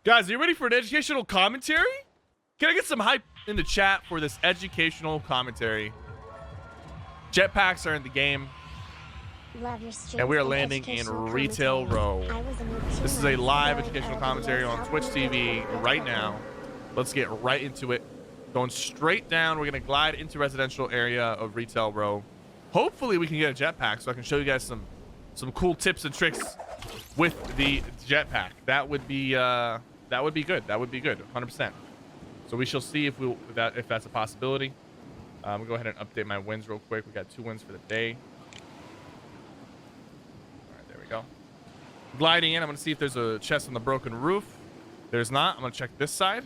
Guys, are you ready for an educational commentary? Can I get some hype in the chat for this educational commentary? Jetpacks are in the game, and we are landing in Retail Row. This is a live educational commentary on Twitch TV right now. Let's get right into it. Going straight down, we're going to glide into residential area of Retail Row. Hopefully we can get a jetpack so I can show you guys some cool tips and tricks with the jetpack. That would be good. That would be good, 100%. So we shall see if that's a possibility. We'll go ahead and update my wins real quick. We got 2 wins for the day. All right, there we go. Gliding in, I'm going to see if there's a chest on the broken roof. There's not. I'm going to check this side.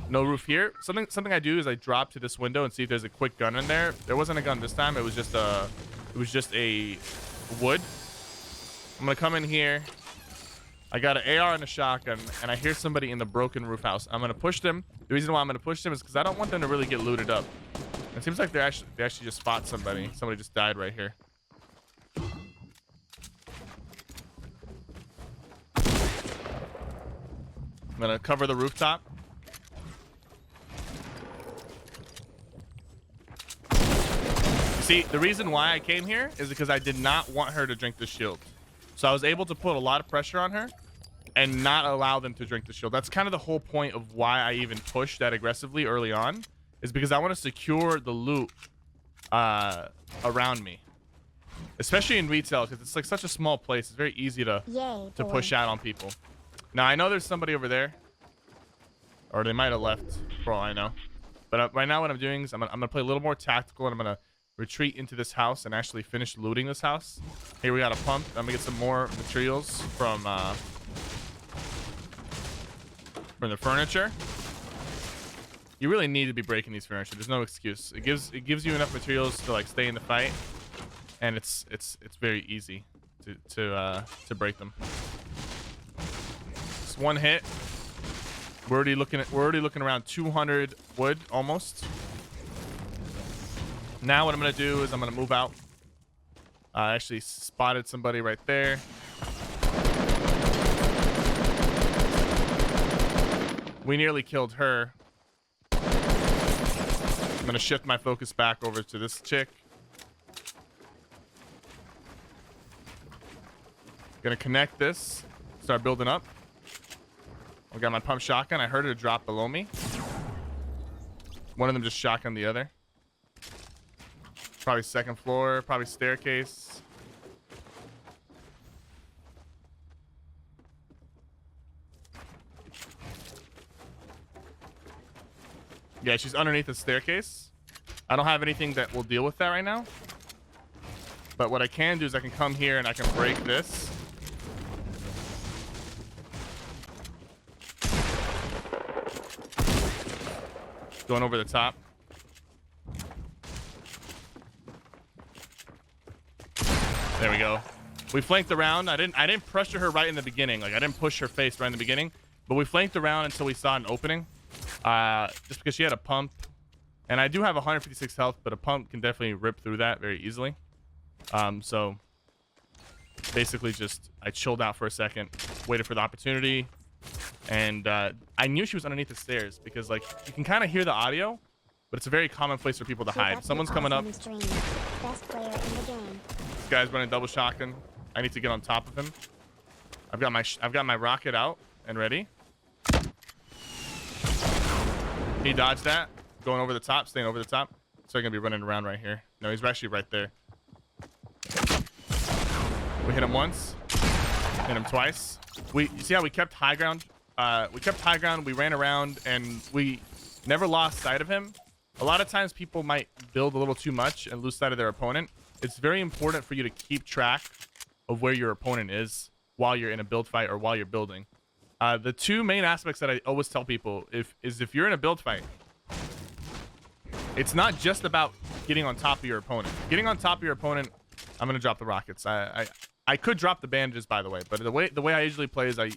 No roof here. Something I do is I drop to this window and see if there's a quick gun in there. There wasn't a gun this time. It was just a wood. I'm going to come in here. I got an AR and a shotgun, and I hear somebody in the broken roof house. I'm gonna push them. The reason why I'm gonna push them is because I don't want them to really get looted up. It seems like they actually just spot somebody. Somebody just died right here. I'm gonna cover the rooftop. See, the reason why I came here is because I did not want her to drink the shield. So I was able to put a lot of pressure on her and not allow them to drink the shield. That's kind of the whole point of why I even pushed that aggressively early on, is because I want to secure the loot around me, especially in retail, because it's like such a small place. It's very easy to push out on people. Now I know there's somebody over there, or they might have left for all I know. But right now what I'm doing is I'm gonna play a little more tactical, and I'm gonna retreat into this house and actually finish looting this house. Here we got a pump. I'm gonna get some more materials from the furniture. You really need to be breaking these furniture. There's no excuse. It gives you enough materials to like stay in the fight, and it's very easy to break them. Just one hit. We're already looking around 200 wood almost. Now what I'm gonna do is I'm gonna move out. I actually spotted somebody right there. We nearly killed her. I'm gonna shift my focus back over to this chick. Gonna connect this. Start building up. I got my pump shotgun. I heard it drop below me. One of them just shotgunned the other. Probably second floor, probably staircase. Yeah, she's underneath the staircase. I don't have anything that will deal with that right now. But what I can do is I can come here and I can break this. Going over the top. There we go. We flanked around. I didn't pressure her right in the beginning. Like I didn't push her face right in the beginning, but we flanked around until we saw an opening. Just because she had a pump, and I do have 156 health, but a pump can definitely rip through that very easily. So basically just I chilled out for a second, waited for the opportunity, and I knew she was underneath the stairs because like you can kind of hear the audio, but it's a very common place for people to hide. Someone's coming up. Best player in the game. This guy's running double shotgun. I need to get on top of him. I've got my rocket out and ready. He dodged that. Going over the top, staying over the top. So I'm gonna be running around right here. No, he's actually right there. We hit him once. Hit him twice. You see how we kept high ground? We ran around and we never lost sight of him. A lot of times people might build a little too much and lose sight of their opponent. It's very important for you to keep track of where your opponent is while you're in a build fight or while you're building. The two main aspects that I always tell people is if you're in a build fight, it's not just about getting on top of your opponent. Getting on top of your opponent, I'm gonna drop the rockets. I could drop the bandages, by the way, but the way I usually play is I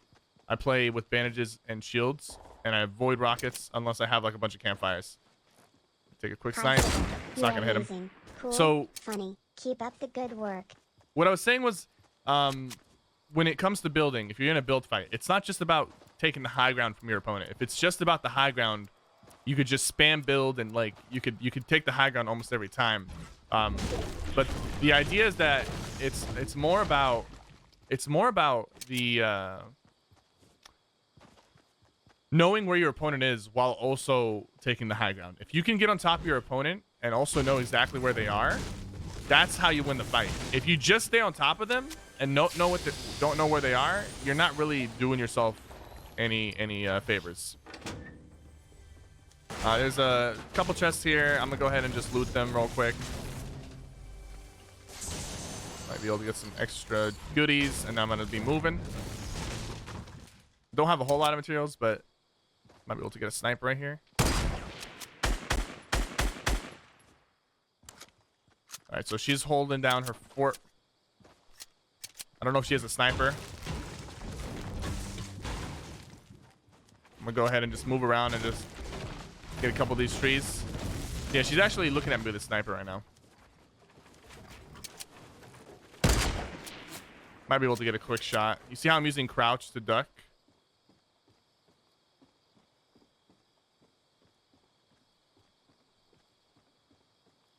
play with bandages and shields, and I avoid rockets unless I have like a bunch of campfires. Take a quick snipe. It's not gonna hit him. Cool, so funny. Keep up the good work. What I was saying was, when it comes to building, if you're in a build fight, it's not just about taking the high ground from your opponent. If it's just about the high ground, you could just spam build and like you could take the high ground almost every time. But the idea is that it's more about the knowing where your opponent is while also taking the high ground. If you can get on top of your opponent and also know exactly where they are, that's how you win the fight. If you just stay on top of them and don't know where they are, you're not really doing yourself any favors. There's a couple chests here. I'm gonna go ahead and just loot them real quick. Might be able to get some extra goodies, and I'm gonna be moving. Don't have a whole lot of materials, but might be able to get a sniper right here. All right, so she's holding down her fort. I don't know if she has a sniper. I'm gonna go ahead and just move around and just get a couple of these trees. Yeah, she's actually looking at me with a sniper right now. Might be able to get a quick shot. You see how I'm using crouch to duck?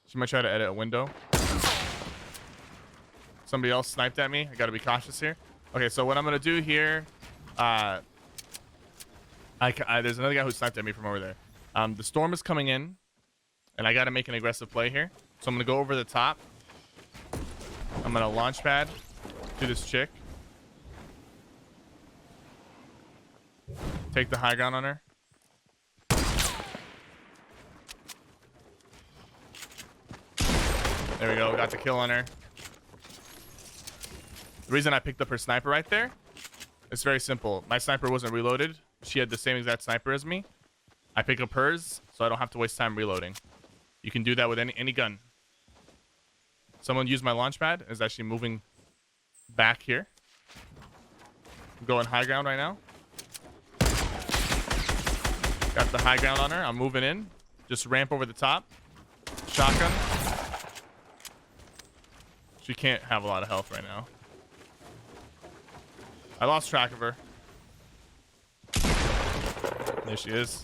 She might try to edit a window. Somebody else sniped at me. I gotta be cautious here. Okay, so what I'm gonna do here, there's another guy who sniped at me from over there. The storm is coming in, and I gotta make an aggressive play here. So I'm gonna go over the top. I'm gonna launch pad to this chick. Take the high ground on her. There we go. Got the kill on her. The reason I picked up her sniper right there, it's very simple. My sniper wasn't reloaded. She had the same exact sniper as me. I pick up hers, so I don't have to waste time reloading. You can do that with any gun. Someone used my launch pad. Is actually moving back here. I'm going high ground right now. Got the high ground on her. I'm moving in. Just ramp over the top. Shotgun. She can't have a lot of health right now. I lost track of her. There she is.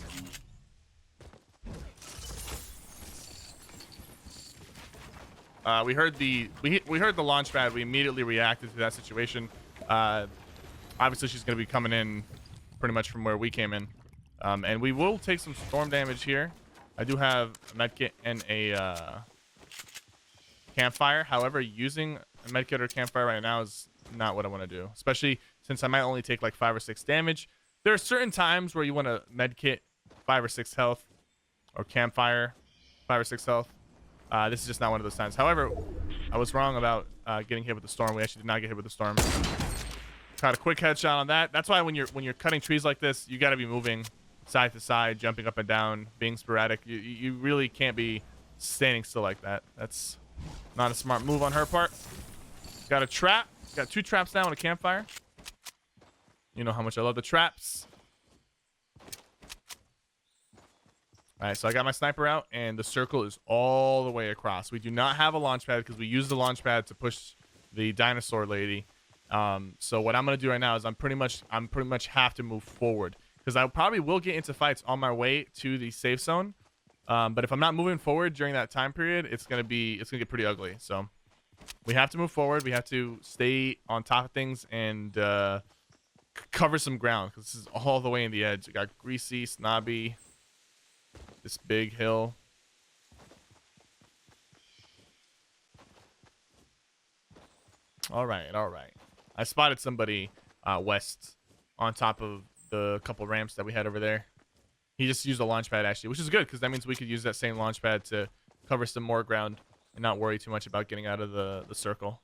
We heard the launch pad. We immediately reacted to that situation. Obviously, she's going to be coming in pretty much from where we came in, and we will take some storm damage here. I do have a medkit and a campfire. However, using a medkit or campfire right now is not what I want to do, especially since I might only take like 5 or 6 damage. There are certain times where you want to medkit 5 or 6 health, or campfire 5 or 6 health. This is just not one of those times. However, I was wrong about getting hit with the storm. We actually did not get hit with the storm. Got a quick headshot on that. That's why when you're cutting trees like this, you got to be moving side to side, jumping up and down, being sporadic. You really can't be standing still like that. That's not a smart move on her part. Got a trap. Got 2 traps now and a campfire. You know how much I love the traps. All right, so I got my sniper out, and the circle is all the way across. We do not have a launch pad because we used the launch pad to push the dinosaur lady. So what I'm gonna do right now is I'm pretty much have to move forward because I probably will get into fights on my way to the safe zone. But if I'm not moving forward during that time period, it's gonna get pretty ugly. So we have to move forward. We have to stay on top of things and cover some ground because this is all the way in the edge. We got Greasy, Snobby, this big hill. All right. I spotted somebody west on top of the couple ramps that we had over there. He just used a launch pad actually, which is good because that means we could use that same launch pad to cover some more ground and not worry too much about getting out of the circle.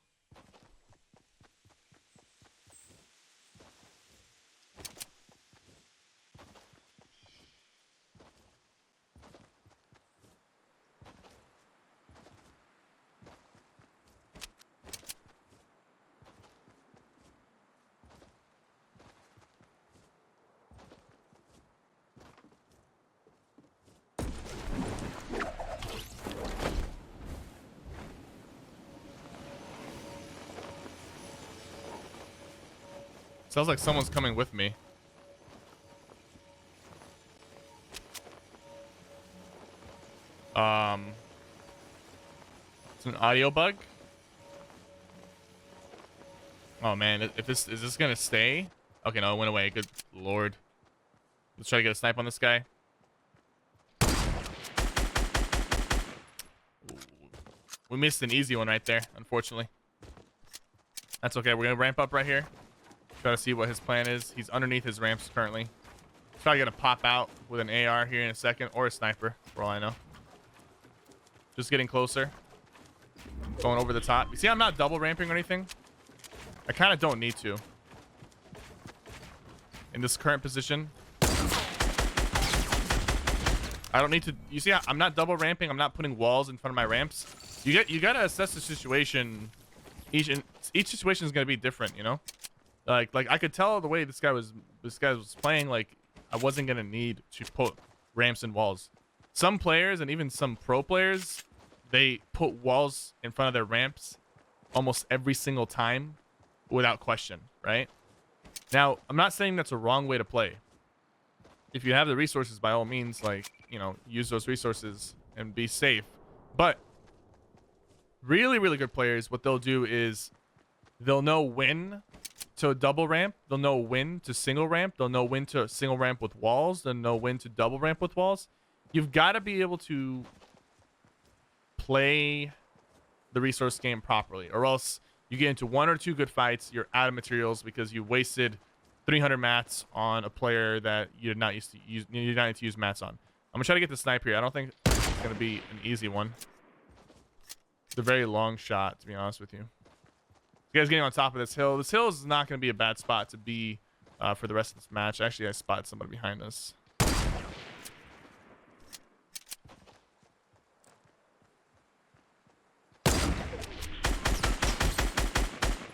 Sounds like someone's coming with me. It's an audio bug. Oh man, if this is this gonna stay? Okay, no, it went away. Good lord. Let's try to get a snipe on this guy. Ooh. We missed an easy one right there, unfortunately. That's okay. We're gonna ramp up right here. Try to see what his plan is. He's underneath his ramps currently. He's probably gonna pop out with an AR here in a second, or a sniper, for all I know. Just getting closer. Going over the top. You see, I'm not double ramping or anything. I kind of don't need to. In this current position. I don't need to. You see, I'm not double ramping. I'm not putting walls in front of my ramps. You gotta assess the situation. Each situation is gonna be different, you know. Like I could tell the way this guy was playing. Like I wasn't gonna need to put ramps and walls. Some players and even some pro players, they put walls in front of their ramps almost every single time without question, right? Now, I'm not saying that's a wrong way to play. If you have the resources, by all means, like, you know, use those resources and be safe. But really, really good players, what they'll do is they'll know when to double ramp. They'll know when to single ramp. They'll know when to single ramp with walls. They'll know when to double ramp with walls. You've got to be able to play the resource game properly, or else you get into 1 or 2 good fights, you're out of materials because you wasted 300 mats on a player that you're not used to use. You're not need to use mats on. I'm gonna try to get the snipe here. I don't think it's gonna be an easy one. It's a very long shot, to be honest with you. You guys getting on top of this hill. This hill is not gonna be a bad spot to be for the rest of this match. Actually, I spotted somebody behind us.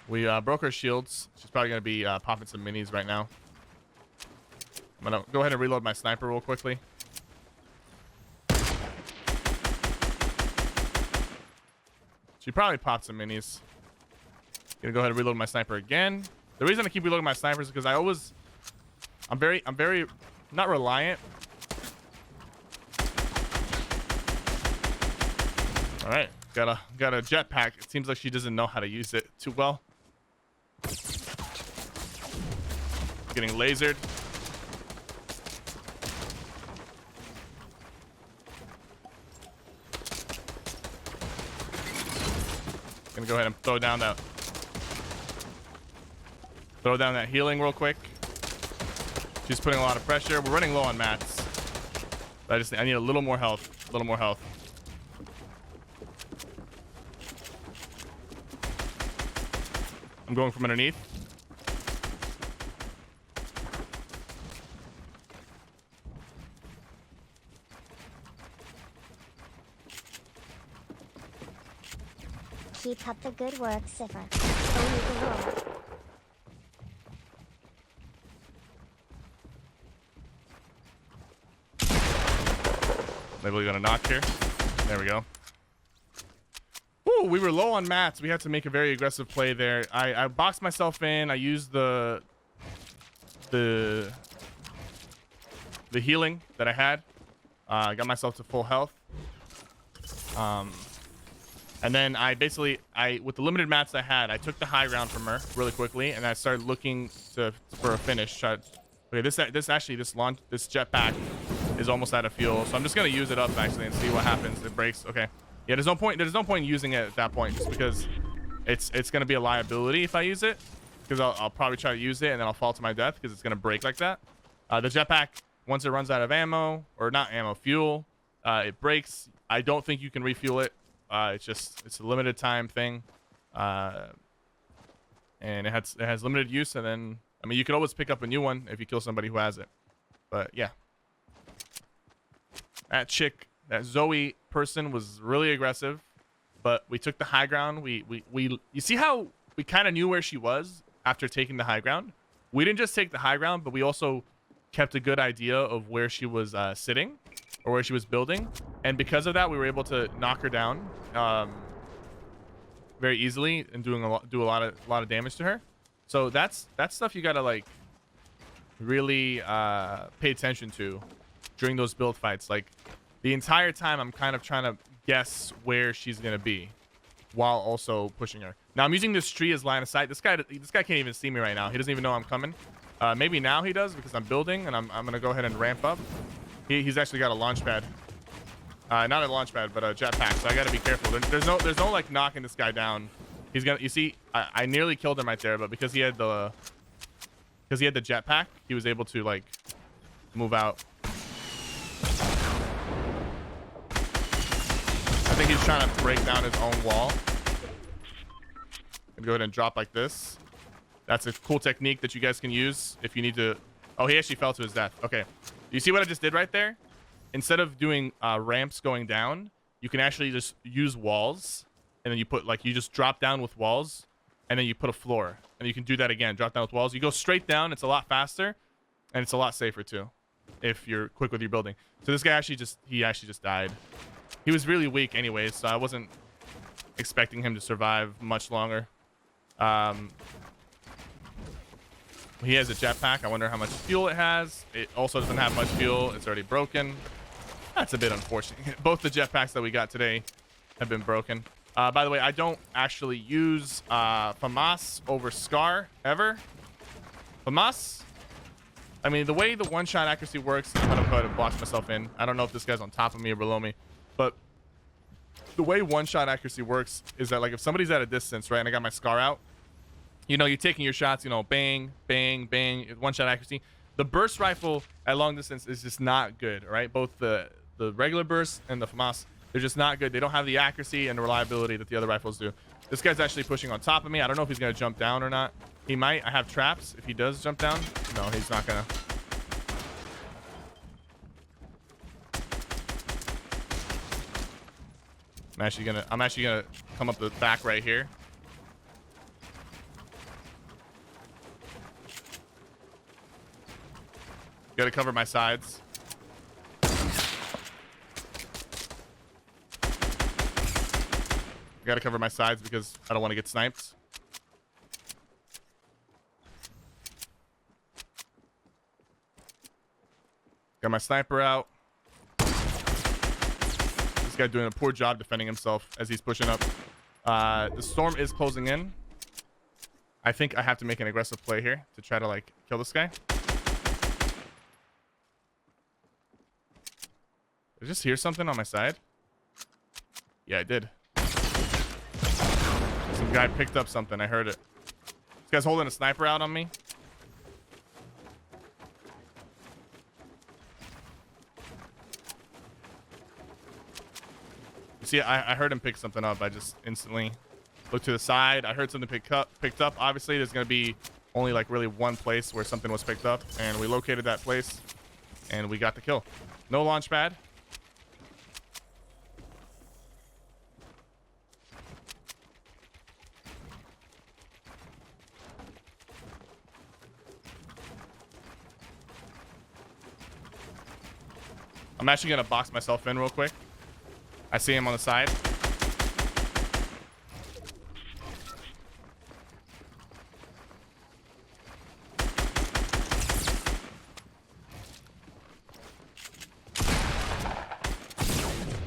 We broke her shields. She's probably going to be popping some minis right now. I'm going to go ahead and reload my sniper real quickly. She probably popped some minis. Going to go ahead and reload my sniper again. The reason I keep reloading my snipers is because I'm very not reliant. All right, got a jetpack. It seems like she doesn't know how to use it too well. Getting lasered. Gonna go ahead and throw down that healing real quick. She's putting a lot of pressure. We're running low on mats. I need a little more health. A little more health. I'm going from underneath. Keep up the good work, Cipher. Only the Lord. Maybe we got a knock here. There we go. Ooh, we were low on mats. We had to make a very aggressive play there. I boxed myself in. I used the healing that I had. I got myself to full health. And then with the limited mats I had, I took the high ground from her really quickly, and I started looking for a finish. Okay, this jetpack is almost out of fuel, so I'm just gonna use it up actually and see what happens. It breaks. Okay. Yeah, there's no point using it at that point, just because it's gonna be a liability if I use it, because I'll probably try to use it and then I'll fall to my death because it's gonna break like that. The jetpack, once it runs out of ammo, or not ammo, fuel, it breaks. I don't think you can refuel it. It's a limited time thing, and it has limited use. And then, I mean, you can always pick up a new one if you kill somebody who has it. But yeah, that Zoe person was really aggressive, but we took the high ground. You see how we kind of knew where she was after taking the high ground. We didn't just take the high ground, but we also kept a good idea of where she was sitting, or where she was building, and because of that, we were able to knock her down very easily and do a lot of damage to her. So that's stuff you gotta like really pay attention to during those build fights. Like the entire time I'm kind of trying to guess where she's gonna be while also pushing her. Now I'm using this tree as line of sight. This guy can't even see me right now. He doesn't even know I'm coming. Maybe now he does because I'm building and I'm gonna go ahead and ramp up. He's actually got a launch pad. Not a launch pad, but a jetpack. So I gotta be careful. There's no like knocking this guy down. He's gonna. You see, I nearly killed him right there, but because he had the jetpack, he was able to like move out. I think he's trying to break down his own wall. Gonna go ahead and drop like this. That's a cool technique that you guys can use if you need to. Oh, he actually fell to his death. Okay. You see what I just did right there? Instead of doing ramps going down, you can actually just use walls, and then you put like you just drop down with walls, and then you put a floor, and you can do that again. Drop down with walls. You go straight down. It's a lot faster, and it's a lot safer too, if you're quick with your building. So this guy actually just died. He was really weak anyways, so I wasn't expecting him to survive much longer. He has a jetpack. I wonder how much fuel it has. It also doesn't have much fuel. It's already broken. That's a bit unfortunate. Both the jetpacks that we got today have been broken. By the way, I don't actually use FAMAS over Scar ever. FAMAS, I mean, the way the one-shot accuracy works, I'm going to go ahead and box myself in. I don't know if this guy's on top of me or below me, but the way one-shot accuracy works is that, like, if somebody's at a distance, right, and I got my Scar out, you know, you're taking your shots, you know, bang, bang, bang, one-shot accuracy. The burst rifle at long distance is just not good, right? Both the regular burst and the FAMAS, they're just not good. They don't have the accuracy and the reliability that the other rifles do. This guy's actually pushing on top of me. I don't know if he's going to jump down or not. He might. I have traps. If he does jump down, no, he's not going to. I'm actually gonna come up the back right here. Gotta cover my sides. Gotta cover my sides because I don't want to get sniped. Got my sniper out. This guy doing a poor job defending himself as he's pushing up. The storm is closing in. I think I have to make an aggressive play here to try to like kill this guy. Did I just hear something on my side? Yeah, I did. Some guy picked up something. I heard it. This guy's holding a sniper out on me. You see, I heard him pick something up. I just instantly looked to the side. I heard something picked up. Obviously, there's going to be only like really one place where something was picked up, and we located that place, and we got the kill. No launch pad. I'm actually going to box myself in real quick. I see him on the side.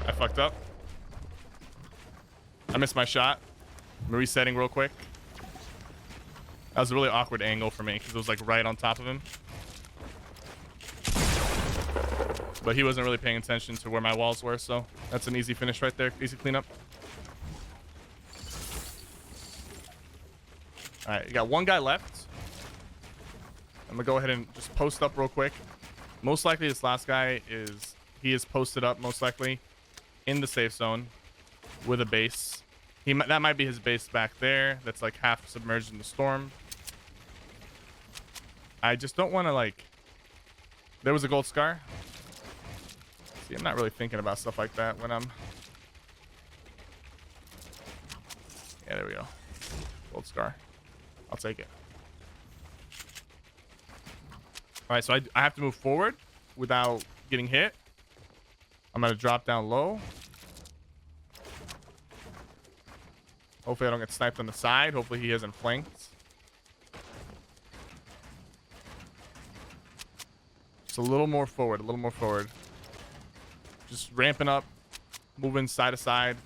I fucked up. I missed my shot. I'm resetting real quick. That was a really awkward angle for me because it was like right on top of him. But he wasn't really paying attention to where my walls were, so that's an easy finish right there. Easy cleanup. All right, you got one guy left. I'm gonna go ahead and just post up real quick. Most likely this last guy is posted up most likely in the safe zone with a base. That might be his base back there. That's like half submerged in the storm. I just don't want to like. There was a gold scar. See, I'm not really thinking about stuff like that when I'm. Yeah, there we go. Gold scar. I'll take it. All right, so I have to move forward without getting hit. I'm gonna drop down low. Hopefully I don't get sniped on the side. Hopefully he isn't flanked. Just a little more forward, a little more forward. Just ramping up, moving side to side.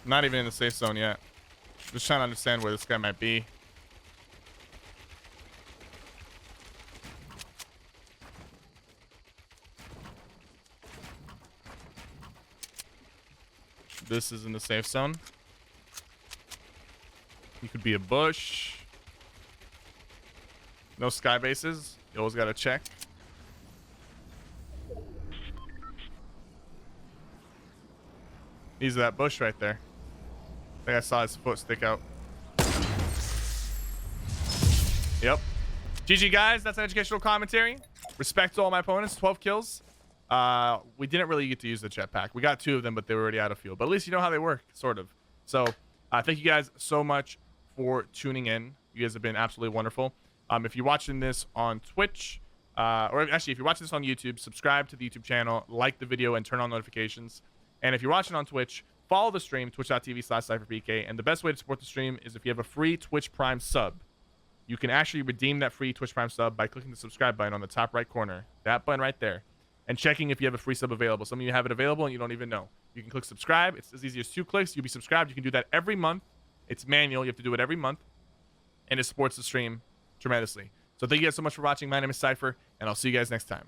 Not even in the safe zone yet. Just trying to understand where this guy might be. This is in the safe zone. He could be a bush. No sky bases. You always gotta check. He's that bush right there. I think I saw his foot stick out. Yep. GG guys, that's an educational commentary. Respect to all my opponents. 12 kills. We didn't really get to use the jetpack. We got 2 of them, but they were already out of fuel. But at least you know how they work, sort of. So thank you guys so much for tuning in. You guys have been absolutely wonderful. If you're watching this on Twitch, or actually if you're watching this on YouTube, subscribe to the YouTube channel, like the video, and turn on notifications. And if you're watching on Twitch, follow the stream, twitch.tv/cypherpk. And the best way to support the stream is if you have a free Twitch Prime sub. You can actually redeem that free Twitch Prime sub by clicking the subscribe button on the top right corner. That button right there. And checking if you have a free sub available. Some of you have it available and you don't even know. You can click subscribe. It's as easy as 2 clicks. You'll be subscribed. You can do that every month. It's manual. You have to do it every month. And it supports the stream tremendously. So thank you guys so much for watching. My name is Cypher, and I'll see you guys next time.